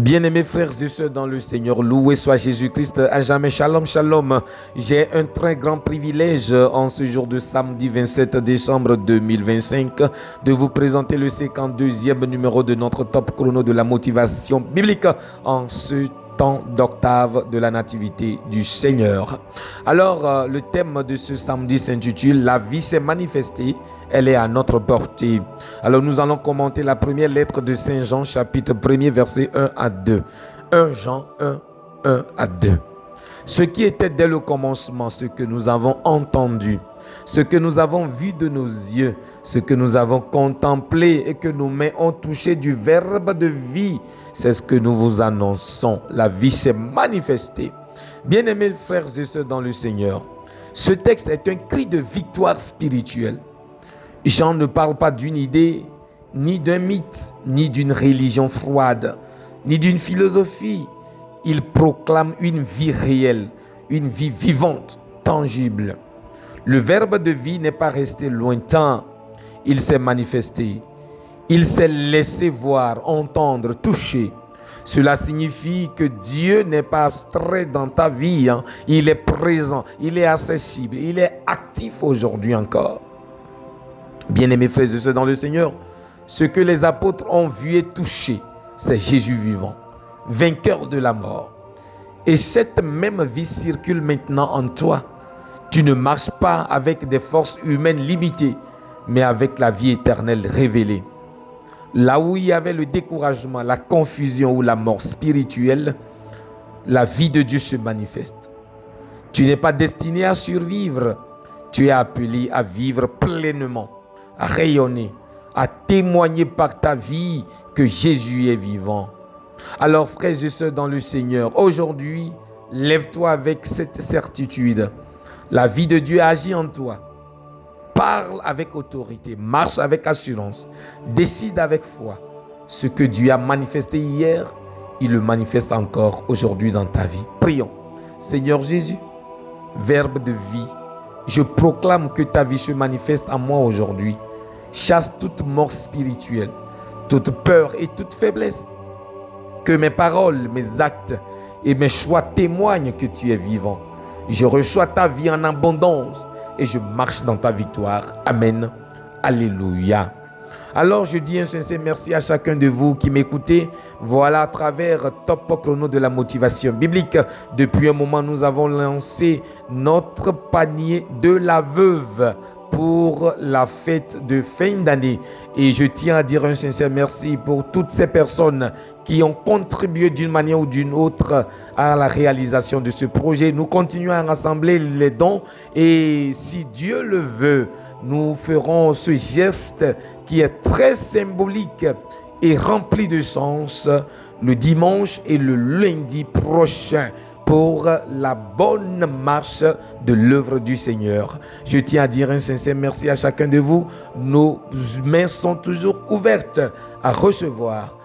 Bien-aimés frères et sœurs dans le Seigneur, loué soit Jésus-Christ à jamais. Shalom, shalom. J'ai un très grand privilège en ce jour de samedi 27 décembre 2025 de vous présenter le 52e numéro de notre top chrono de la motivation biblique en ce temps d'octave de la nativité du Seigneur. Alors, le thème de ce samedi s'intitule « La vie s'est manifestée, elle est à notre portée ». Alors, nous allons commenter la première lettre de Saint Jean, chapitre 1er, versets 1 à 2. 1 Jean 1, 1 à 2. Ce qui était dès le commencement, ce que nous avons entendu, ce que nous avons vu de nos yeux, ce que nous avons contemplé et que nos mains ont touché du verbe de vie, c'est ce que nous vous annonçons. La vie s'est manifestée. Bien-aimés frères et sœurs dans le Seigneur, ce texte est un cri de victoire spirituelle. Jean ne parle pas d'une idée, ni d'un mythe, ni d'une religion froide, ni d'une philosophie. Il proclame une vie réelle, une vie vivante, tangible. Le verbe de vie n'est pas resté lointain, il s'est manifesté. Il s'est laissé voir, entendre, toucher. Cela signifie que Dieu n'est pas abstrait dans ta vie. Il est présent, il est accessible, il est actif aujourd'hui encore. Bien-aimés frères et sœurs dans le Seigneur, ce que les apôtres ont vu et touché, c'est Jésus vivant, vainqueur de la mort. Et cette même vie circule maintenant en toi. Tu ne marches pas avec des forces humaines limitées, mais avec la vie éternelle révélée. Là où il y avait le découragement, la confusion ou la mort spirituelle, la vie de Dieu se manifeste. Tu n'es pas destiné à survivre, tu es appelé à vivre pleinement, à rayonner, à témoigner par ta vie que Jésus est vivant. Alors frères et sœurs dans le Seigneur, aujourd'hui, lève-toi avec cette certitude. La vie de Dieu agit en toi. Parle avec autorité, marche avec assurance, décide avec foi. Ce que Dieu a manifesté hier, il le manifeste encore aujourd'hui dans ta vie. Prions. Seigneur Jésus, Verbe de vie, je proclame que ta vie se manifeste en moi aujourd'hui. Chasse toute mort spirituelle, toute peur et toute faiblesse. Que mes paroles, mes actes et mes choix témoignent que tu es vivant. Je reçois ta vie en abondance et je marche dans ta victoire. Amen. Alléluia. Alors je dis un sincère merci à chacun de vous qui m'écoutez. Voilà, à travers Top Chrono de la motivation biblique, depuis un moment nous avons lancé notre panier de la veuve pour la fête de fin d'année. Et je tiens à dire un sincère merci pour toutes ces personnes qui ont contribué d'une manière ou d'une autre à la réalisation de ce projet. Nous continuons à rassembler les dons et si Dieu le veut, nous ferons ce geste qui est très symbolique et rempli de sens le dimanche et le lundi prochain pour la bonne marche de l'œuvre du Seigneur. Je tiens à dire un sincère merci à chacun de vous. Nos mains sont toujours ouvertes à recevoir